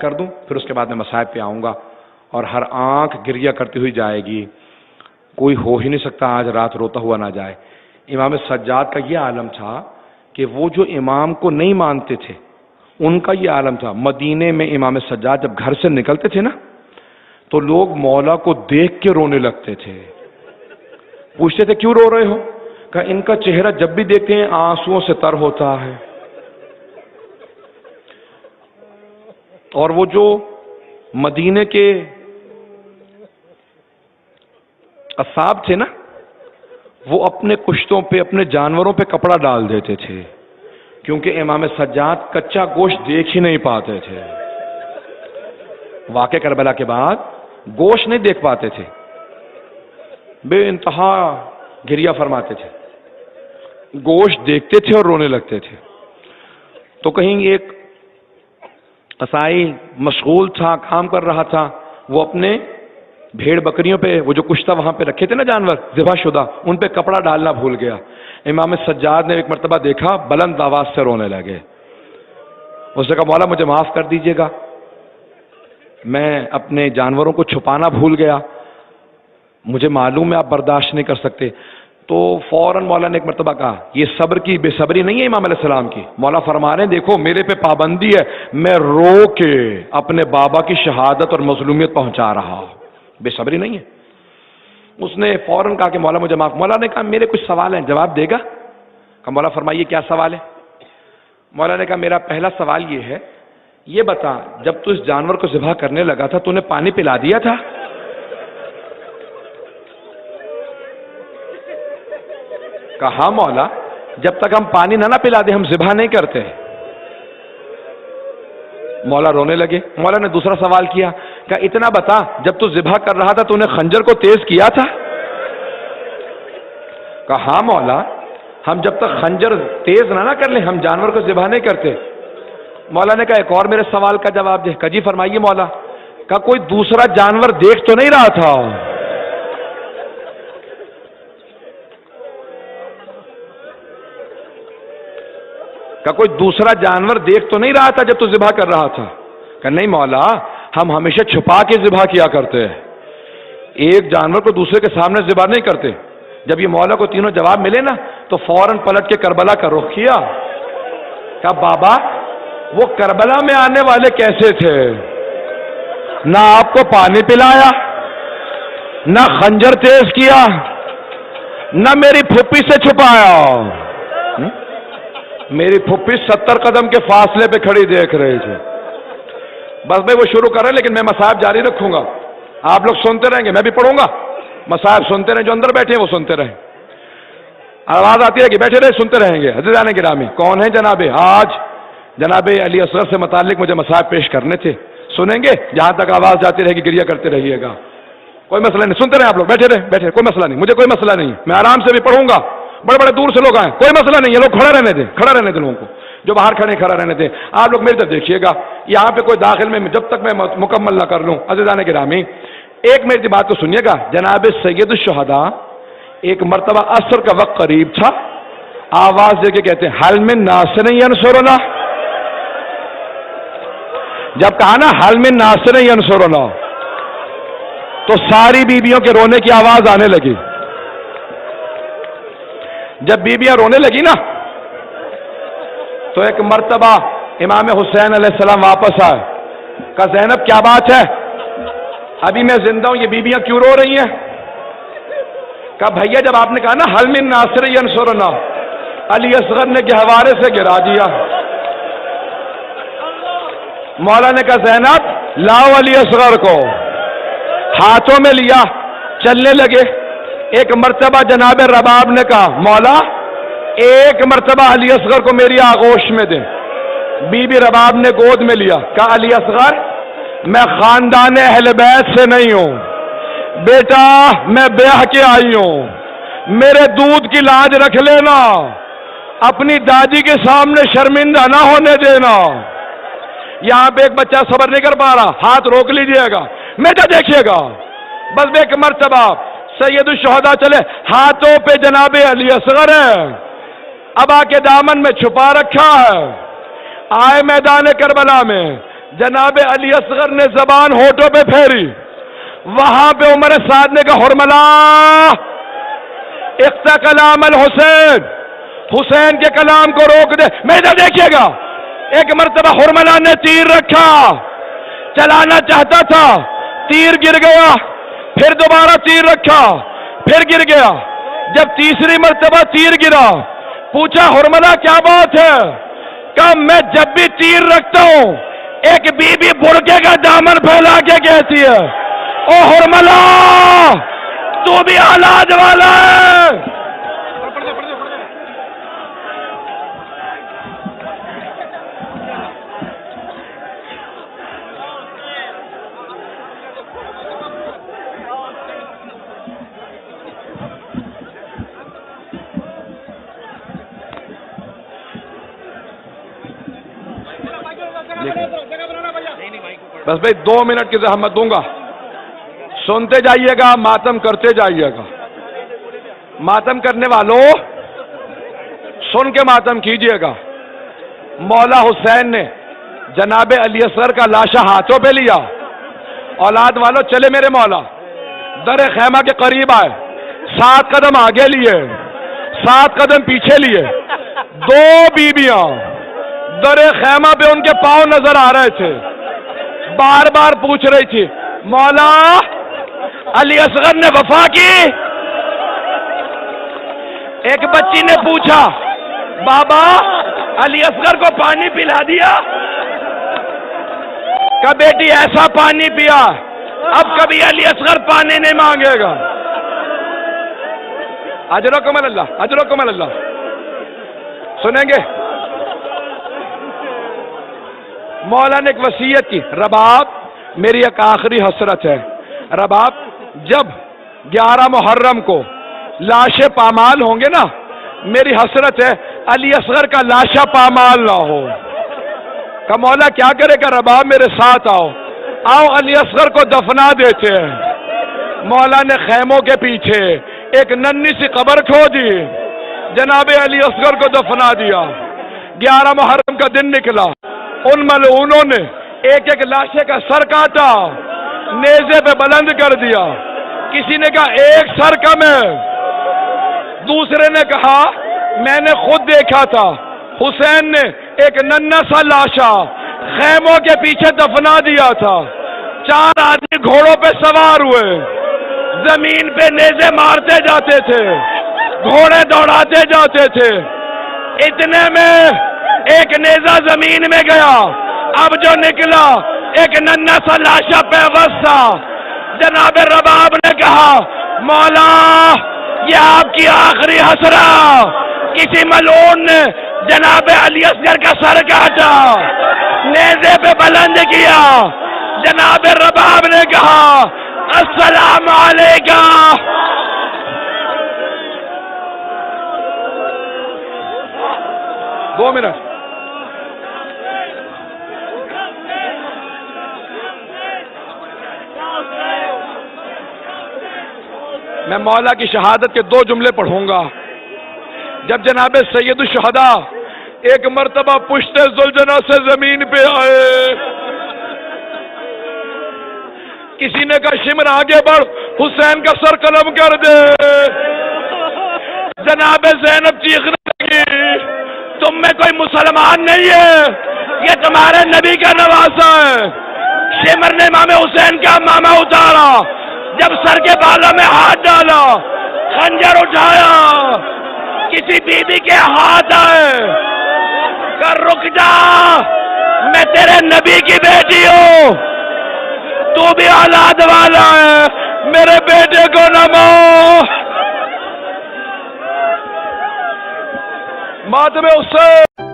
کر دوں، پھر اس کے بعد میں مصائب پہ آؤں گا، اور ہر آنکھ گریہ کرتی ہوئی جائے گی، کوئی ہو ہی نہیں سکتا آج رات روتا ہوا نہ جائے۔ امام سجاد کا یہ عالم تھا کہ وہ جو امام کو نہیں مانتے تھے ان کا یہ عالم تھا۔ مدینے میں امام سجاد جب گھر سے نکلتے تھے نا تو لوگ مولا کو دیکھ کے رونے لگتے تھے، پوچھتے تھے کیوں رو رہے ہو؟ کہ ان کا چہرہ جب بھی دیکھتے ہیں آنسوؤں سے تر ہوتا ہے۔ اور وہ جو مدینے کے قصاب تھے نا، وہ اپنے کشتوں پہ، اپنے جانوروں پہ کپڑا ڈال دیتے تھے، کیونکہ امام سجاد کچا گوشت دیکھ ہی نہیں پاتے تھے۔ واقعہ کربلا کے بعد گوشت نہیں دیکھ پاتے تھے، بے انتہا گریہ فرماتے تھے، گوشت دیکھتے تھے اور رونے لگتے تھے۔ تو کہیں ایک قصائی مشغول تھا، کام کر رہا تھا، وہ اپنے بھیڑ بکریوں پہ، وہ جو کشتہ وہاں پہ رکھے تھے نا جانور ذبح شدہ، ان پہ کپڑا ڈالنا بھول گیا۔ امام سجاد نے ایک مرتبہ دیکھا، بلند آواز سے رونے لگے۔ اس نے کہا مولا مجھے معاف کر دیجئے گا، میں اپنے جانوروں کو چھپانا بھول گیا، مجھے معلوم ہے آپ برداشت نہیں کر سکتے۔ تو فوراً مولا نے ایک مرتبہ کہا یہ صبر کی بے صبری نہیں ہے امام علیہ السلام کی۔ مولا فرما رہے ہیں دیکھو میرے پہ پابندی ہے، میں رو کے اپنے بابا کی شہادت اور مظلومیت پہنچا رہا ہوں، بے صبری نہیں ہے۔ اس نے فوراً کہا کہ مولا مجھے معاف۔ مولا نے کہا میرے کچھ سوال ہیں، جواب دے گا؟ کہ مولا فرمائیے کیا سوال ہے؟ مولا نے کہا میرا پہلا سوال یہ ہے، یہ بتا جب تو اس جانور کو ذبح کرنے لگا تھا تو نے پانی پلا دیا تھا؟ کہا مولا جب تک ہم پانی نہ پلا دیں ہم ذبح نہیں کرتے۔ مولا رونے لگے۔ مولا نے دوسرا سوال کیا کہ اتنا بتا جب تو ذبح کر رہا تھا تو نے خنجر کو تیز کیا تھا؟ کہا مولا ہم جب تک خنجر تیز نہ کر لیں ہم جانور کو ذبح نہیں کرتے۔ مولا نے کہا ایک اور میرے سوال کا جواب دے۔ کہ جی فرمائیے مولا۔ کہا کوئی دوسرا جانور دیکھ تو نہیں رہا تھا؟ کہ کوئی دوسرا جانور دیکھ تو نہیں رہا تھا جب تو ذبح کر رہا تھا؟ کہ نہیں مولا ہم ہمیشہ چھپا کے ذبح کیا کرتے ہیں، ایک جانور کو دوسرے کے سامنے ذبح نہیں کرتے۔ جب یہ مولا کو تینوں جواب ملے نا تو فوراً پلٹ کے کربلا کا رخ کیا۔ کہا بابا وہ کربلا میں آنے والے کیسے تھے؟ نہ آپ کو پانی پلایا، نہ خنجر تیز کیا، نہ میری پھوپھی سے چھپایا۔ میری پھوپھی 70 قدم کے فاصلے پہ کھڑی دیکھ رہی تھی۔ بس میں وہ شروع کر رہے لیکن میں مصائب جاری رکھوں گا، آپ لوگ سنتے رہیں گے، میں بھی پڑھوں گا، مصائب سنتے رہیں، جو اندر بیٹھے ہیں وہ سنتے رہیں، آواز آتی ہے کہ بیٹھے رہے سنتے رہیں گے۔ عزیزان گرامی کون ہے جناب؟ آج جناب علی اصغر سے متعلق مجھے مصائب پیش کرنے تھے، سنیں گے جہاں تک آواز جاتی رہے گی گریہ کرتے رہیے گا، کوئی مسئلہ نہیں، سنتے رہیں آپ لوگ، بیٹھے رہے بیٹھے، کوئی مسئلہ نہیں، مجھے کوئی مسئلہ نہیں، میں آرام سے بھی پڑھوں گا، بڑے بڑے دور سے لوگ آئیں کوئی مسئلہ نہیں، یہ لوگ کھڑا رہنے دیں، کھڑا رہنے دیں لوگوں کو، جو باہر کھڑے کھڑا رہنے دیں۔ آپ لوگ میری طرف دیکھیے گا، یہاں پہ کوئی داخل میں جب تک میں مکمل نہ کر لوں۔ عزیزان گرامی ایک میری بات کو سنیے گا، جناب سید الشہداء ایک مرتبہ عصر کا وقت قریب تھا، آواز دے کے کہتے ہیں حل من ناصر ینصرنا۔ جب کہا نا حل من ناصر ینصرنا تو ساری بیویوں کے رونے کی آواز آنے لگی۔ جب بیویاں رونے لگی نا تو ایک مرتبہ امام حسین علیہ السلام واپس آئے۔ کہا زینب کیا بات ہے، ابھی میں زندہ ہوں، یہ بیویاں کیوں رو رہی ہیں؟ کہا بھیا جب آپ نے کہا نا حل من ناصر ینصرنا، علی اصغر نے گہوارے سے گرا دیا۔ مولا نے کہا زینب لاؤ علی اصغر کو، ہاتھوں میں لیا، چلنے لگے۔ ایک مرتبہ جناب رباب نے کہا مولا ایک مرتبہ علی اصغر کو میری آغوش میں دیں۔ بی بی رباب نے گود میں لیا، کہا علی اصغر میں خاندان اہل بیت سے نہیں ہوں بیٹا، میں بیاہ کے آئی ہوں، میرے دودھ کی لاج رکھ لینا، اپنی دادی کے سامنے شرمندہ نہ ہونے دینا۔ یہاں پہ ایک بچہ صبر نہیں کر پا رہا، ہاتھ روک لیجئے گا، بیٹا دیکھیے گا، بس ایک مرتبہ سید الشہداء چلے، ہاتھوں پہ جناب علی اصغر ہے، ابا کے دامن میں چھپا رکھا ہے، آئے میدان کربلا میں جناب علی اصغر نے زبان ہونٹوں پہ پھیری، وہاں پہ عمر سعد نے کہا حرملہ اقطع کلام الحسین، حسین کے کلام کو روک دے۔ میں ادھر دیکھیے گا، ایک مرتبہ حرملہ نے تیر رکھا، چلانا چاہتا تھا، تیر گر گیا، پھر دوبارہ تیر رکھا، پھر گر گیا۔ جب تیسری مرتبہ تیر گرا، پوچھا حرملہ کیا بات ہے؟ کہا میں جب بھی تیر رکھتا ہوں ایک بی بی برقعے کا دامن پھیلا کے کہتی ہے او حرملہ تو بھی اولاد والا ہے۔ بس بھائی 2 منٹ کی زحمت دوں گا، سنتے جائیے گا، ماتم کرتے جائیے گا۔ ماتم کرنے والوں سن کے ماتم کیجیے گا۔ مولا حسین نے جناب علی اصغر کا لاشا ہاتھوں پہ لیا، اولاد والوں چلے میرے مولا، در خیمہ کے قریب آئے، 7 قدم آگے لیے، 7 قدم پیچھے لیے، 2 بیویاں در خیمہ پہ ان کے پاؤں نظر آ رہے تھے، بار بار پوچھ رہی تھی مولا علی اصغر نے وفا کی؟ ایک بچی نے پوچھا بابا علی اصغر کو پانی پلا دیا؟ کہ بیٹی ایسا پانی پیا اب کبھی علی اصغر پانی نہیں مانگے گا۔ اجرکم اللہ، اجرکم اللہ۔ سنیں گے؟ مولا نے ایک وصیت کی، رباب میری ایک آخری حسرت ہے، رباب جب 11 محرم کو لاشیں پامال ہوں گے نا، میری حسرت ہے علی اصغر کا لاشا پامال نہ ہو۔ کہ مولا کیا کرے گا رباب؟ میرے ساتھ آؤ، آؤ علی اصغر کو دفنا دیتے ہیں۔ مولا نے خیموں کے پیچھے ایک ننھی سی قبر کھودی، جناب علی اصغر کو دفنا دیا۔ 11 محرم کا دن نکلا، ان ملعونوں نے ایک ایک لاشے کا سر کاٹا، نیزے پہ بلند کر دیا۔ کسی نے کہا ایک سر کم ہے، دوسرے نے کہا میں نے خود دیکھا تھا حسین نے ایک ننھا سا لاشا خیموں کے پیچھے دفنا دیا تھا۔ 4 آدمی گھوڑوں پہ سوار ہوئے، زمین پہ نیزے مارتے جاتے تھے، گھوڑے دوڑاتے جاتے تھے۔ اتنے میں ایک نیزہ زمین میں گیا، اب جو نکلا ایک ننھا سا لاشا پیوست تھا۔ جناب رباب نے کہا مولا یہ آپ کی آخری حسرت۔ کسی ملعون نے جناب علی اصغر کا سر کاٹا، نیزے پہ بلند کیا۔ جناب رباب نے کہا السلام علیکم۔ دو منٹ۔ میں مولا کی شہادت کے 2 جملے پڑھوں گا۔ جب جناب سید الشہداء ایک مرتبہ پشت ذوالجناح سے زمین پہ آئے، کسی نے کہا شمر آگے بڑھ، حسین کا سر قلم کر دے۔ جناب زینب چیخنے لگی تم میں کوئی مسلمان نہیں ہے، یہ تمہارے نبی کا نواسا ہے۔ شمر نے امام حسین کا ماما اتارا، جب سر کے بالوں میں ہاتھ ڈالا، خنجر اٹھایا، کسی بی بی کے ہاتھ آئے کہ رک جا میں تیرے نبی کی بیٹی ہوں، تو بھی اولاد والا ہے، میرے بیٹے کو نہ مار۔ ماتم حسین